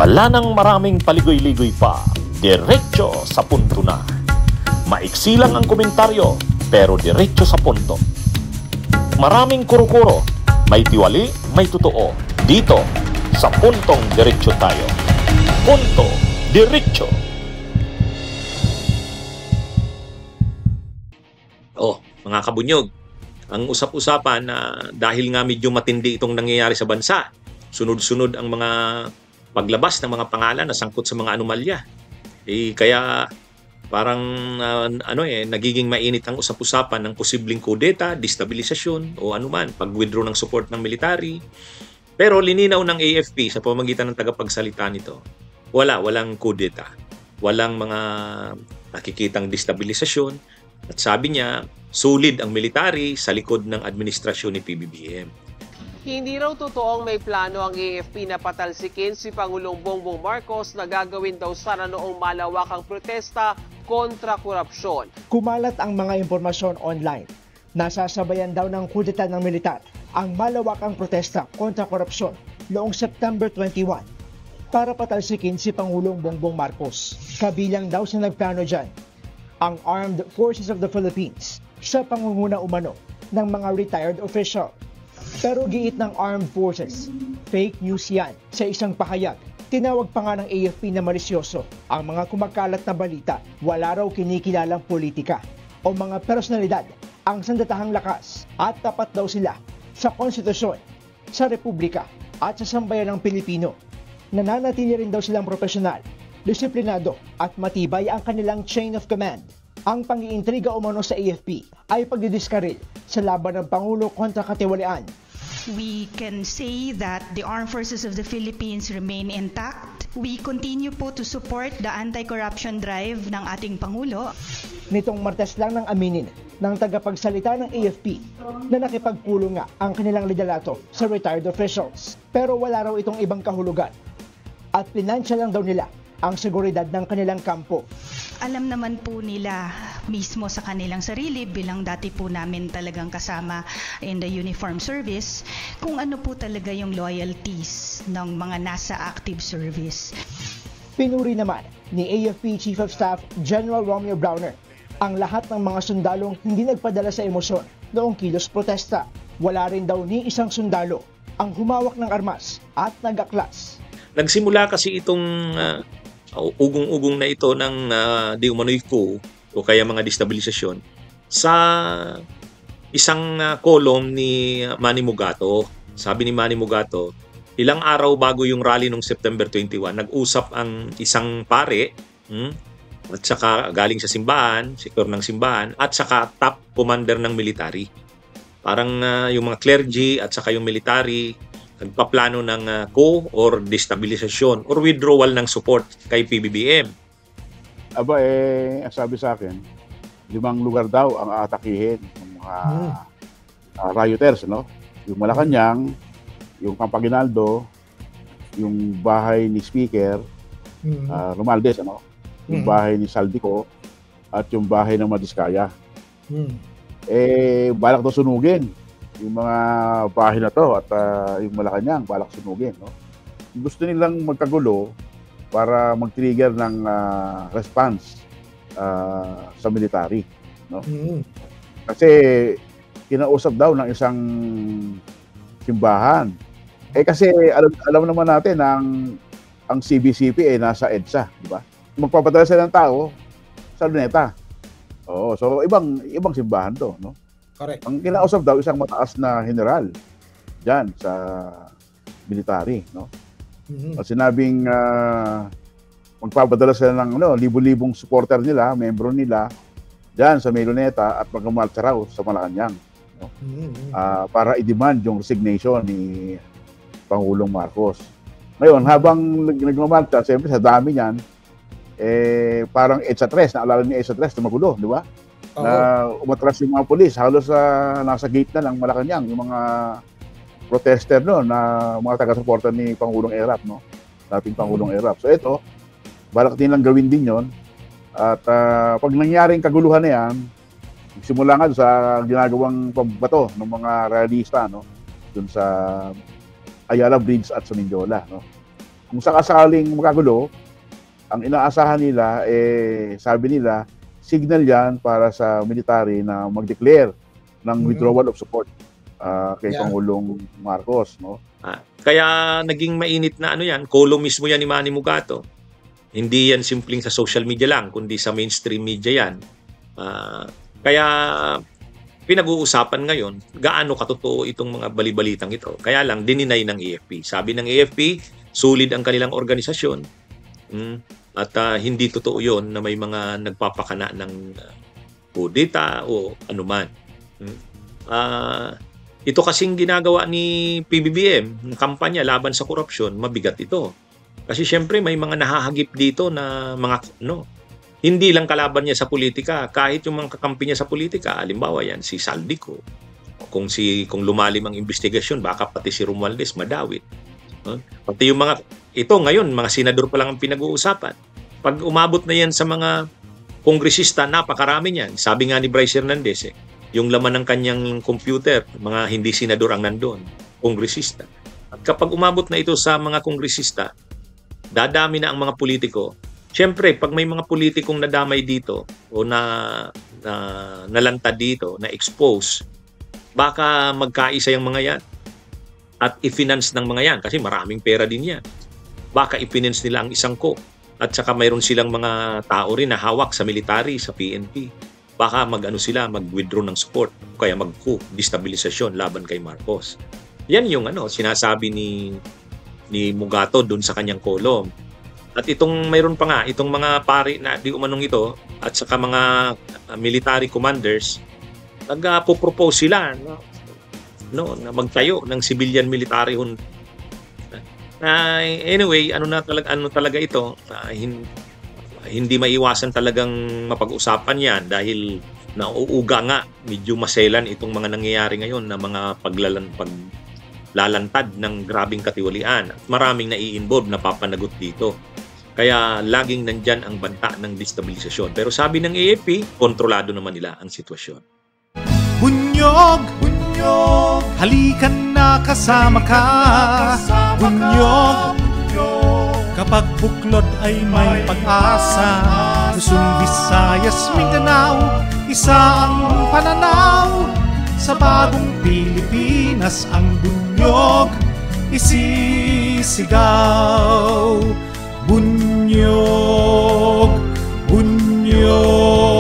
Wala nang maraming paligoy-ligoy pa, diretso sa punto na. Maiksi lang ang komentaryo, pero diretso sa punto. Maraming kuro-kuro, may tiwali, may totoo. Dito, sa Puntong Diretso tayo. Punto Diretso. Oh, mga kabunyog, ang usap-usapan na dahil nga medyo matindi itong nangyayari sa bansa, sunod-sunod ang mga paglabas ng mga pangalan na sangkot sa mga anomalya. Kaya parang nagiging mainit ang usap-usapan ng posibleng kudeta, destabilisasyon o anuman, pag-withdraw ng support ng military. Pero lininaw ng AFP sa pamamagitan ng tagapagsalita nito, walang kudeta, walang mga nakikitang destabilisasyon. At sabi niya, solid ang military sa likod ng administrasyon ni PBBM. Hindi raw totoong may plano ang AFP na patalsikin si Pangulong Bongbong Marcos na gagawin daw sana noong malawakang protesta kontra korupsyon. Kumalat ang mga impormasyon online. Nasasabayan daw ng kudeta ng militar ang malawakang protesta kontra korupsyon noong September 21 para patalsikin si Pangulong Bongbong Marcos. Kabilang daw sa nagplano dyan ang Armed Forces of the Philippines sa pangunguna umano ng mga retired official. Pero giit ng Armed Forces, fake news yan sa isang pahayag. Tinawag pa nga ng AFP na malisyoso ang mga kumakalat na balita. Wala raw kinikilalang politika o mga personalidad ang sandatahang lakas at tapat daw sila sa konstitusyon, sa republika at sa sambayan ng Pilipino. Nananatili rin daw silang profesional, disiplinado at matibay ang kanilang chain of command. Ang pang-iintriga umano sa AFP ay pagdidiskaril sa laban ng Pangulo kontra katiwalian. We can say that the Armed Forces of the Philippines remain intact. We continue po to support the anti-corruption drive ng ating Pangulo. Nitong Martes lang nang aminin ng tagapagsalita ng AFP na nakipagpulong nga ang kanilang liderato sa retired officials. Pero wala raw itong ibang kahulugan at pinansya lang daw nila ang seguridad ng kanilang kampo. Alam naman po nila mismo sa kanilang sarili bilang dati po namin talagang kasama in the uniform service kung ano po talaga yung loyalties ng mga nasa active service. Pinuri naman ni AFP Chief of Staff General Romeo Browner ang lahat ng mga sundalong hindi nagpadala sa emosyon noong kilos protesta. Wala rin daw ni isang sundalo ang humawak ng armas at nag-aklas. Nagsimula kasi itong ugong-ugong na ito ng di umano'y coup o kaya mga destabilisasyon sa isang kolom ni Manny Mugato. Sabi ni Manny Mugato, ilang araw bago yung rally noong September 21, nag-usap ang isang pare at saka galing sa simbahan, sektor ng simbahan, at saka top commander ng military. Parang yung mga clergy at saka yung military nagpaplano ng coup or destabilisasyon or withdrawal ng support kay PBBM. Aba ang sabi sa akin, 5 lugar daw ang aatakihin ng mga rioters, no? Yung Malacanang, yung Campaginaldo, yung bahay ni Speaker Romualdez, ano? Yung bahay ni Saldico at yung bahay ng Madiskaya. Balak daw sunugin yung mga bahay na to at yung Malacanang balak sunugin, no? Gusto nilang magkagulo para mag-trigger ng response sa military, no? Kasi kinausap daw ng isang simbahan. Kasi alam naman natin ang CBCP nasa EDSA, di ba? Magpapadala sila ng tao sa Luneta. Oo, so ibang simbahan to, no? Correct. Ang kinausap daw isang mataas na general diyan sa military, no? At sinabing magpapadala sila ng libu-libong supporter nila, membro nila diyan sa Luneta at mag-marcha raw sa Malacanang, no? Para i-demand yung resignation ni Pangulong Marcos. Ngayon, habang nagmamarcha, siyempre sa dami niyan, parang EDSA 3, naalala ni EDSA 3 na magulo, di ba? Na umatras yung mga polis, halos nasa gate na lang Malacanang, yung mga protester na mga taga-suporta ni Pangulong Erap, no? Dating Pangulong Erap. So ito, balak nilang gawin din yon. At pag nangyaring kaguluhan na yan, simula nga sa ginagawang pagbato ng mga realista, no? Dun sa Ayala Bridge at sa Mindiola, no? kung sakasakaling makagulo, ang inaasahan nila, sabi nila, signal yan para sa military na mag-declare ng withdrawal of support kay Pangulong Marcos, no? Kaya naging mainit na yan, kolo mismo yan ni Manny Mugato. Hindi yan simpleng sa social media lang, kundi sa mainstream media yan. Kaya pinag-uusapan ngayon, gaano katotoo itong mga balibalitang ito. Kaya lang, dininay ng AFP. Sabi ng AFP, solid ang kanilang organisasyon. At hindi totoo yon na may mga nagpapakana ng kudeta o anuman. Ito kasing ginagawa ni PBBM, ng kampanya laban sa korupsyon, mabigat ito. Kasi syempre may mga nahahagip dito na mga hindi lang kalaban niya sa politika, kahit yung mga kakampi niya sa politika, halimbawa yan si Saldico. Kung lumalim ang investigasyon, baka pati si Romualdez madawit. Pati yung ito ngayon, mga senador pa lang ang pinag-uusapan. Pag umabot na yan sa mga kongresista, napakarami niyan. Sabi nga ni Bryce Hernandez, yung laman ng kanyang computer, mga hindi senador ang nandun, kongresista. At kapag umabot na ito sa mga kongresista, dadami na ang mga politiko. Siyempre, pag may mga politikong nadamay dito o nalantad dito, na-expose, baka magkaisa yung mga yan at i-finance ng mga yan kasi maraming pera din yan. Baka i-finance nila ang isang ko at saka mayroon silang mga tao rin na hawak sa military, sa PNP. Baka mag-withdraw ng support o kaya mag-coup, destabilisasyon laban kay Marcos. Yan yung sinasabi ni Mugato doon sa kanyang kolom. At mayroon pa nga, itong mga pari na di umanong ito at saka mga military commanders, nagpo-propose sila na magtayo ng civilian military junta. Anyway, ano talaga ito, hindi maiwasan talagang mapag-usapan yan dahil nauuga nga, medyo maselan itong mga nangyayari ngayon na mga paglalantad ng grabing katiwalian at maraming nai-involve na papanagot dito. Kaya laging nandyan ang banta ng destabilisasyon. Pero sabi ng AFP, kontrolado naman nila ang sitwasyon. Bunyog, bunyog, halikan na kasama ka. Bunyog, kapag buklod ay may pag-asa. Luzon, Visayas, Mindanao, isa ang pananaw. Sa bagong Pilipinas ang bunyog isisigaw. Bunyog, bunyog.